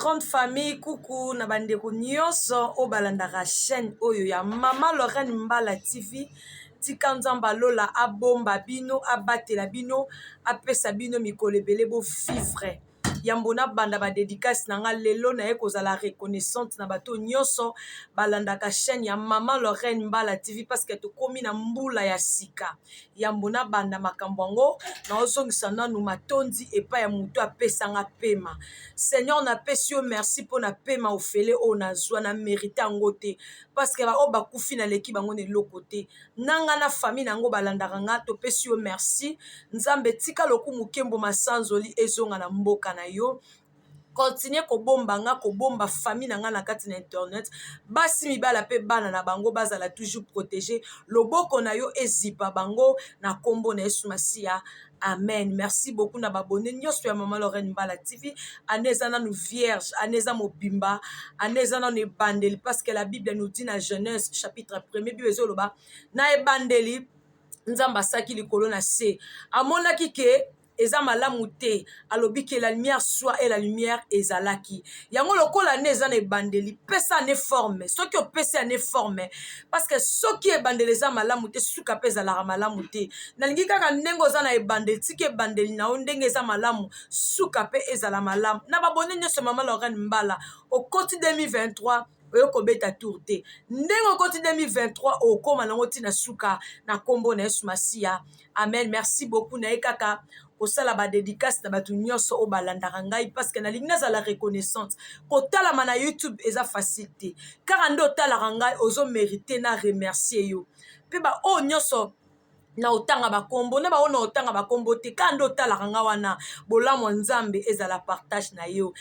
grande famille, coucou, na bandeko nyonso o balandaka chaîne oyo ya Mama Lorraine Mbala TV. Tika nzamba lola abomba bino, abatela bino, apesa bino mikolo ebele bo vivre. Yambo na banda ba dédicace na nga lelo na ye kozala reconnaissante na bato nyonso balandaka chaîne ya Mama Lorraine Mbala TV parce que tokomi na mbula ya sika. Yambo na banda makambo yango na ozongisa nanu matondi epa ya mutu apesa nga pema. Seigneur na pesi yo merci po na pema ofele o na zwa na mérite yango te parce que ba o bakufi na leki bango ne lokote. Nanga na famille nango balandaka nga to pesi yo merci. Nzambe tika lokumu kembo masanzoli ezonga na mboka na yo. Continuez ko bomba nga ko bomba famille na nga na kati na internet basi mibala pe bana na bango bazala toujours protégé loboko na yo ezipa bango na kombo na Yesu Masia. Amen. Merci beaucoup na babone nyonso ya Mama Lorraine Mbala TV. Aneza na nous vierge, aneza mobimba, aneza na ne bandeli parce que la Bible nous dit na Genèse chapitre 1er Bible ezoloba na ebandeli nzamba saki likolo na se. Amonaki ke eza malamu te alobi que la lumière soit et la lumière ezalaki. Yango lokola ne eza na ebandeli pesa ne forme soki opesa ne forme parce que soki ebandeli eza malamu te suka pe ezalaka malamu te. Nalingi kaka ndenge oza na ebandeli tiki ebandeli na yo ndenge eza malamu suka pe ezala malamu. Na babone nyonso Mama Lorraine Mbala okoti 2023 oyo kobeta tour te ndenge okoti 2023 okoma nango tina suka na kombo na Yesu Masia. Amen. Merci beaucoup na ekaka osala ba dédicace na batu nyonso o balandaka ngai parce que na lingna za la reconnaissance kotala mana YouTube eza facilité car ando talaka ngai ozo mériter na remercier yo pe ba o nyonso na otanga bakombo na baona otanga bakombo te kando talaka nga wana bolamu nzambe ezala partage na yo.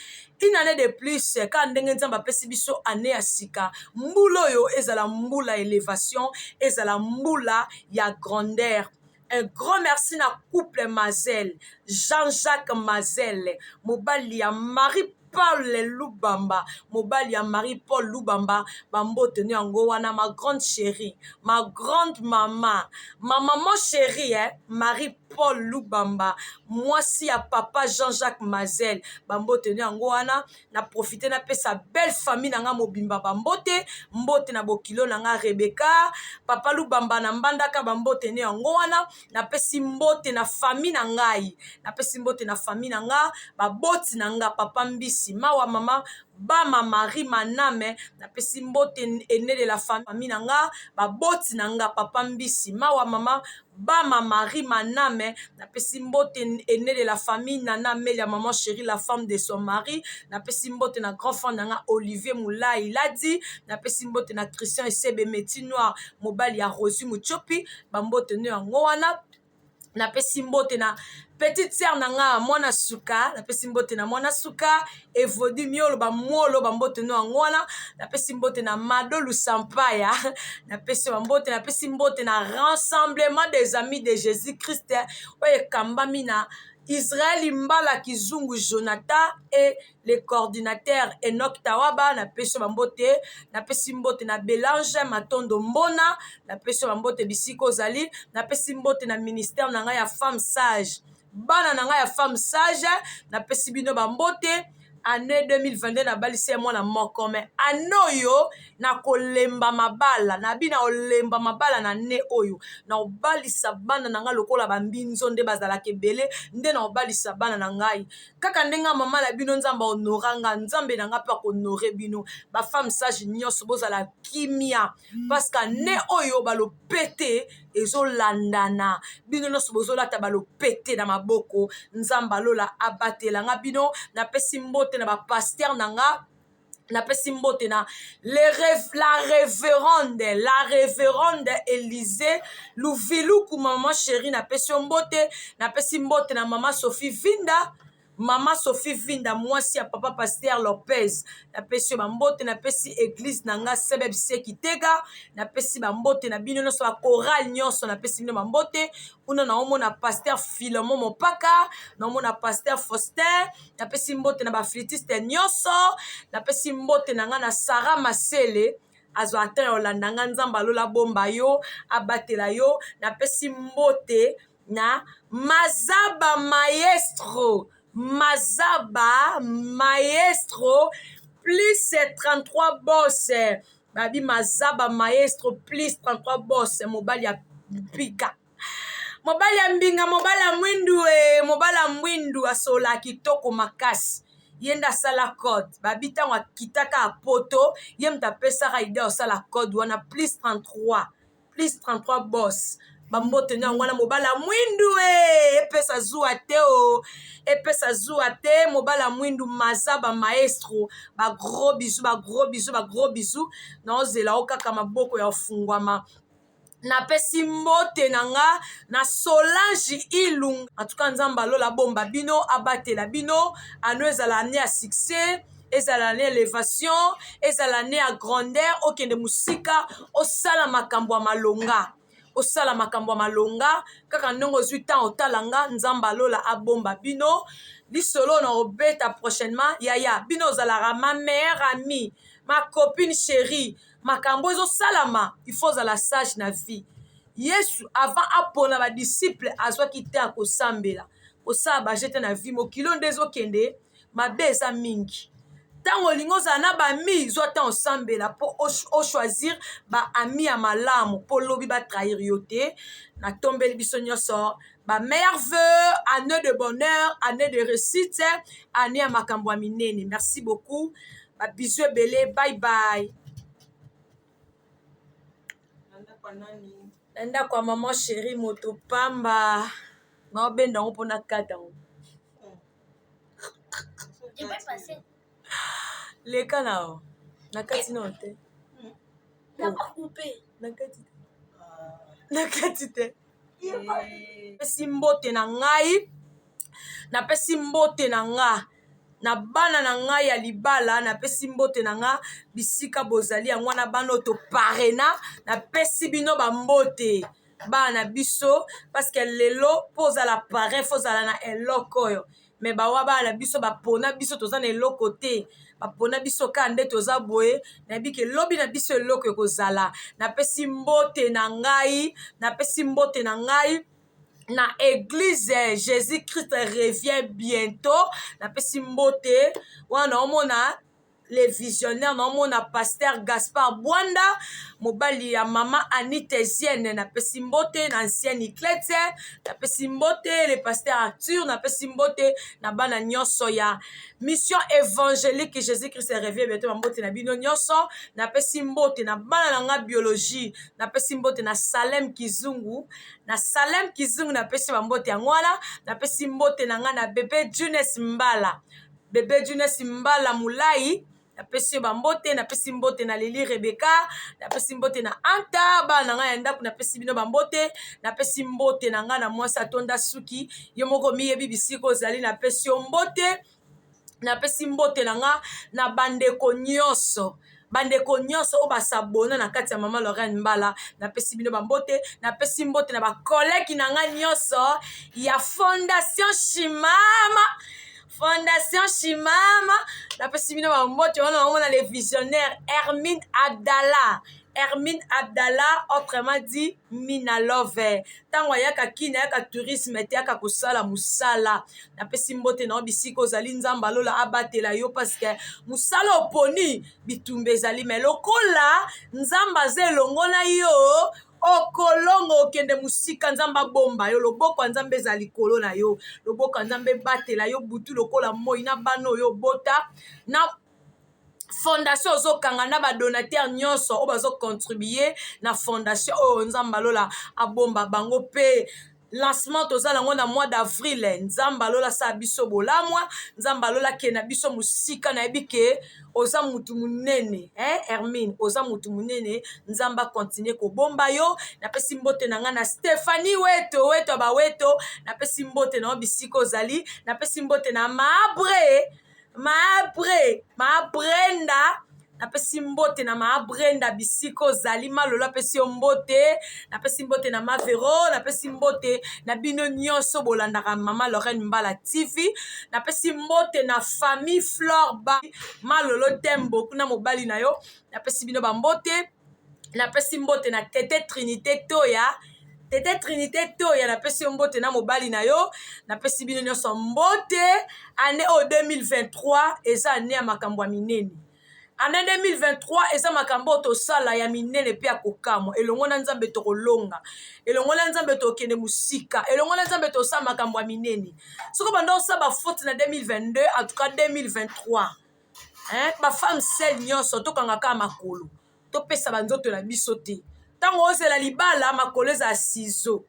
Une année de plus quand ndenge nzambe apesi biso année ya sika mbula oyo ezala mbula élévation ezala mbula ya grandeur. Un grand merci na couple Mazel, Jean-Jacques Mazel, mobali ya Marie-Paul Lubamba, mobali ya Marie-Paul Lubamba, bambo tenu yango wana ma grande chérie, ma grande maman, ma maman chérie, Marie-Paul Lubamba, moi si ya papa Jean-Jacques Mazel, bambo tenu yango wana, na profiter na pe sa belle famille nanga mobimba bambote, mbote na bokilo nanga Rebecca, papa Lubamba na mbandaka bambo tenu yango wana, na pesi mbote na famille na ngai, na pesi mbote na famille na nga, baboti na nga papa Mbisi, mawa mama Bama Marie Maname, na pesi mbote ene de la famille na nga, baboti na nga papa Mbisi, mawa mama Bama Marie Maname, na pesi mbote ene de la famille Nana Melia maman chérie la femme de son mari, na pesi mbote na grand frère na nga Olivier Moulai Ladi, na pesi mbote na Christian Esebe Meti Noir mobali ya Rosu Muchopi, bambote ne yango wana. Na pesi mbote na petite sœur nanga mwana suka, na pesi mbote na mwana suka evodi miolo ba molo bambote no ngwana, na pesi mbote na Madolu Sampaya, na pesi mbote na rassemblement des amis de Jésus-Christ oye kambami na Israël Mbala Kizungu Jonathan et le coordinateur Enoch Tawaba, na pesi bambote na pesi mbote na Belange Matondo Mbona, na pesi bambote bisiko zali, na pesi mbote na ministère na nga ya femme sage bana na nga ya femme sage, na pesi bino bambote année 2022 na balise mwana moko me anoyo na kolemba mabala na bina olemba mabala na ne oyo na obalisa bana na nga lokola bambinzo nde bazalaka ebele nde na obalisa bana na ngai kaka ndenga mama na bino nzamba honoranga nzambe na nga pa honore bino ba femme sage nyonso bozala kimia parce que ne oyo balopete ezolandana bino nyonso bozolata balopete na maboko nzamba lola abatela nga bino na pesi mbote na ba pasteur nanga na pesi mbote na la révérende Élisée Louviluku maman chérie na pesi mbote na pesi mbote na maman Sophie Vinda Mama Sophie Vinda mwasi ya papa Pasteur Lopez na pesi bambote na pesi église nanga sebeb sekitega na pesi bambote na bino nyonso ba chorale nyonso na pesi bino bambote una na omona Pasteur Philemon Mopaka na omona Pasteur Faustin na pesi mbote na ba flûtiste nyonso na pesi mbote nanga na Sarah Masele azo ata Yolanda nga nzamba lola bomba yo abatela yo na pesi mbote na Mazaba Maestro Mazaba Maestro plus 33 boss. Babi Mazaba Maestro plus 33 boss. Mobali ya pika. Mobali ya mbinga, mobali ya mwindu, mobali ya mwindu asola kitoko makasi. Yenda sala code. Babi tango akitaka apoto. Yem tapesaka idea osala code wana plus 33. Plus 33 boss. Bambote na ngwana mobala mwindu epesa zuwa te o epesa zuwa te mobala mwindu Mazaba Maestro ba gros bisous ba gros bisous ba gros bisous na ozela okaka maboko ya ofungwama na pesi mbote nanga na Solange Ilunga en tout cas nzamba lola bomba bino abatela bino ano ezala année ya succès ezala année élévation ezala année ya grandeur okende musika osala makambo ya malonga osala makambo ya malonga kaka ndongo ozwi temps otalanga nzamba lola abomba bino lisolo na obeta prochainement yaya bino ozalaka ma meilleure amie ma copine chérie makambo ezosalama il faut ozala sage na vie yesu avant apona badisciple azwaki te akosambela kosala bajete na vie mokilo nde ezokende mabe eza mingi ntango olingi ozala na bami zwa ntan osambela mpo ochoisir baami ya malamu mpo lobi batrahir yo te natombeli biso nyonso bameilleur vœu année de bonheur année de réussite année ya makambo ya minene merci beaucoup babizu ebele bye bye na ndako ya mama chéri moto pamba naobenda yango mpo nakata yango leka nao nakati nao te nakati te napesi mbote na ngai napesi mbote na nga na bana na ngai ya libala napesi mbote na nga bisika bozali yango wana bana oyo toparena napesi bino bambote bana biso parceke lelo mpo ozala pare fo ozala na eloko oyo me bawa bana biso bapona biso toza na eloko te bapona biso kaka nde toza boye nayebi ke lobi na biso eloko ekozala napesi mbote na ngai napesi mbote na ngai na église Jésus Christ revient bientôt napesi mbote wana omona les visionnaires naomona pasteur Gaspard Bwanda mobali ya mama Anite Zienne napesi mbote na ancienne Iclete napesi mbote le pasteur Arthur napesi mbote na bana nyonso ya mission évangélique Jésus Christ revient bientôt bambote na bino nyonso napesi mbote na bana na nga biologie napesi mbote na Salem Kizungu napesi bambote yango wana napesi mbote na nga na bebe Junes Mbala Mulai napesi bambote napesi mbote na Lili Rebeka napesi mbote na Anta bana na nga ya ndako napesi bino bambote napesi mbote na nga na mwasi atonda suki yo moko miyebi bisika ozali napesi yo mbote napesi mbote na nga na bandeko nyonso oyo basabona na kati ya mama Lorraine Mbala napesi bino bambote napesi mbote na bakoleki na nga nyonso ya Fondation Shimama napesi bino bambote wana omona le visionnaire Hermine Abdallah autrement dit Mina Love ntango ayaka kina ayaka tourisme te ayaka kosala mosala napesi mbote na yo bisika ozali nzambe alola abatela yo parceke mosala oponi bitumba ezali me lokola nzambe aza elongo na yo okolongo okende musika nzambe abomba yo loboko ya nzambe eza likolo na yo loboko ya nzambe ebatela yo butu lokola moi na bana oyo obota na fondation ozokanga na badonateur nyonso oyo bazocontribue na fondation oyo nzambe alola abomba bango mpe lancement tozala yango na mois d'avril nzambe alola asala biso bolamwa nzambe alola ke na biso mosika nayebi ke oza mutu munene Hermine oza mutu munene nzambe akontinue kobomba yo napesi mbote na nga na Stéphanie weto baweto napesi mbote na yo bisika ozali napesi mbote na Brenda napesi mbote na Brenda bisika ozali malolo apesi yo mbote napesi mbote na Mavero napesi mbote na bino nyonso bolandaka mama Lorraine Mbala TV napesi mbote na famille Flore ba malolo tembo kuna mobali na yo napesi bino bambote napesi mbote na tete Trinité Toya tete Trinité to ya napesi mbote na mobali na yo napesi bino nyonso mbote année au 2023 eza année ya makambo ya minene. Année 2023 eza makambo tosala ya minene pe ya kokamwa elongo na nzambe tokolonga elongo na nzambe tokende musika elongo na nzambe tosala makambo ya minene soko banda osala bafaute na 2022 en tout cas 2023 ba femme seule nyonso tokanga kaka makolo topesa banzoto na biso te ntango ozela libala makolo eza ya sizo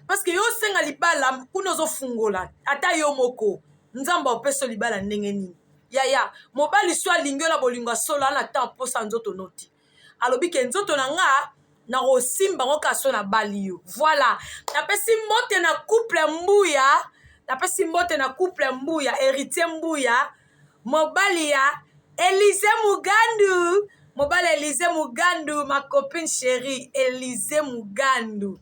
parce que yo osenga libala kuna ozofungola ata yo moko nzambe opesa libala ndenge nini yaya mobali so alingi ola bolingo solo ana ta mposa nzoto noti alobi ke nzoto na nga na kosimba ngo kaso na bali yo voilà napesi mbote na couple mbuya napesi mbote na couple mbuya héritier mbuya mobali ya Elise Mugandu mobali Elise Mugandu ma copine chérie Elise Mugandu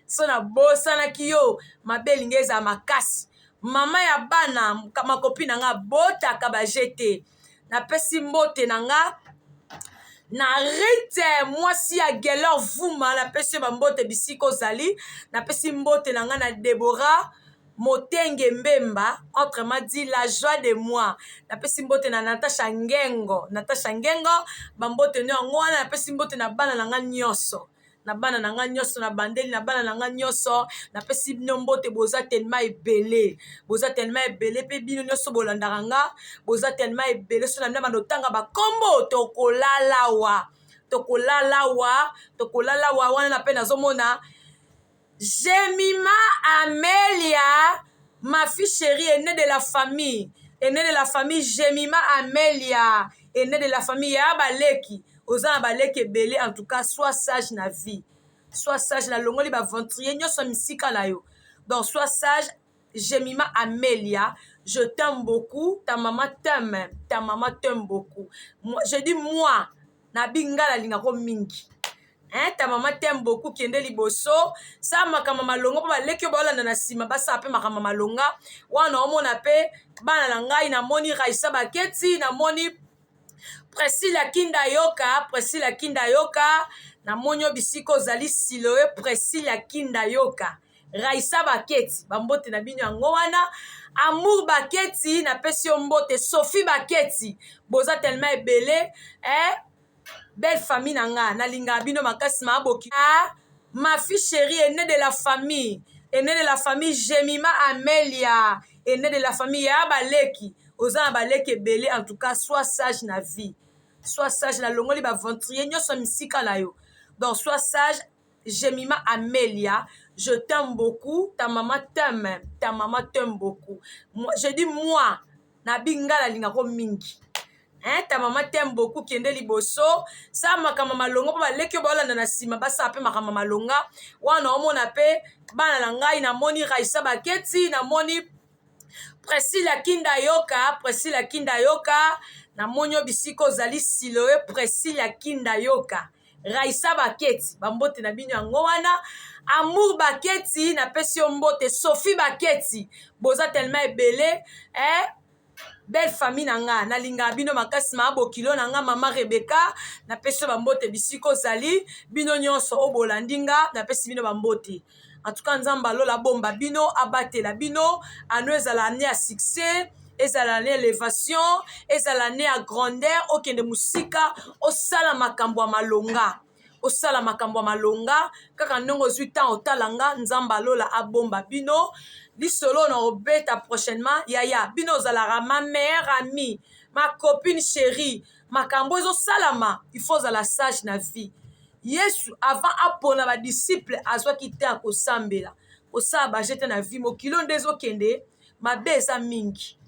so na bosana kiyo mabelingi eza makasi mama ya bana makopine nga botaka bajete napesi mbote na nga na rite mwasi ya Gelor Vuma napesi bambote bisika ozali napesi mbote na nga na Deborah Motenge Mbemba autrement dit la joie de moi napesi mbote na Natasha Ngengo bambote nyo ngwana napesi mbote na bana na nga nyonso na bana na nga nyonso na bandeli na bana na nga nyonso napesi bino mbote boza tellement ebele pe bino nyonso bolandaka nga boza tellement ebele so na bino bandotanga bakombo tokolalawa wana na pe nazomona Jemima Amelia ma fille chérie aînée de la famille Jemima Amelia aînée de la famille ya baleki oza baleki ebele en tout cas sois sage na vie sois sage na longoli ba ventrier nyonso misika na yo donc sois sage Jemima Amelia je t'aime beaucoup ta maman t'aime beaucoup je dis moi na bingala linga ko mingi ta maman t'aime beaucoup kende liboso sa makama malonga pa baleki bolanda na sima basa pe makama malonga wana omona pe bana na ngai na moni Raisa Baketi na moni Priscilla Kindayoka na monyo bisiko zali Siloe Priscilla Kindayoka Raisa Baketi bambote na bino yango wana Amour Baketi na pesi mbote Sophie Baketi boza tellement ebele belle famille nanga na linga bino makasi maboki ma fille chérie aînée de la famille Jemima Amelia aînée de la famille ya baleki oza baleki ebele en tout cas sois sage na vie sois sage na longoli ba ventrier nyonso misika na yo donc sois sage Jemima Amelia je t'aime beaucoup ta maman t'aime beaucoup je dis moi na bingala linga ko mingi ta maman t'aime beaucoup kende liboso sa makama malonga pa baleki bolanda na sima basa pe makama malonga wana omona pe bana na ngai na moni Raisa Baketi na moni Priscilla Kindayoka na monyo bisiko zali Siloe Priscilla Kindayoka Raisa Baketi bambote na bino yango wana Amour Baketi na pesi mbote Sophie Baketi boza tellement ebele belle famille nanga na linga bino makasi mabokilo nanga mama Rebecca na pesi bambote bisiko zali bino nyonso obolandinga na pesi bino bambote en tout cas nzamba lola bomba bino abatela bino ano ezala année à succès ezala année élévation ezala année à grandeur okende musika osala makambo malonga kaka ndongo ozwi temps otalanga nzamba lola abomba bino lisolo na obeta prochainement yaya bino ozalaka ma meilleure amie ma copine chérie makambo ezosalama il faut ozala sage na vie Yesu avant apona ba disciple azwaki te akosambela kosala bajete na vie mokilo nde ezokende mabe eza mingi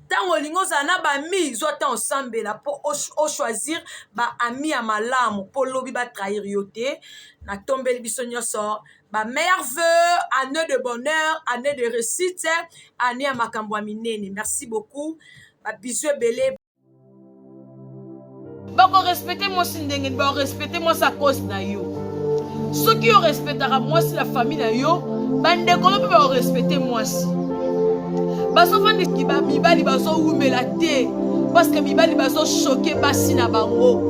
ntango olingi ozala na bami zwa ntan osambela mpo ochoisir baami ya malamu mpo lobi batrahir yo te natombeli biso nyonso bameilleur vœu année de bonheur année de réussite année ya makambo ya minene merci beaucoup babizu ebele bakorespecte mwasi ndenge bakorespecte mwasi à cause na yo soki yo respectaka mwasi la famille na yo bandekolo mpe bakorespecte mwasi bazofandiki bamibali bazowumela te parce que mibali bazochoke basi na bango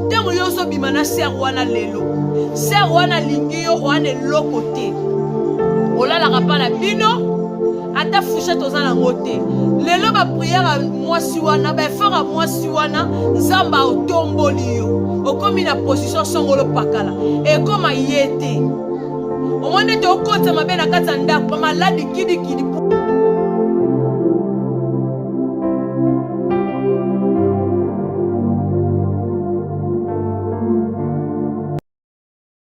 ntango yo ozobima na ser wana lelo ser wana lingi yo wana eloko te olalaka mpa na bino ata fourchette oza nango te lelo bapriere mwasi wana baeffort ya mwasi wana nzambe otomboli yo okomi na position songolo pakala ekoma ye te omoni ete okotisa mabe na kati ya ndako bamaladi kidikidi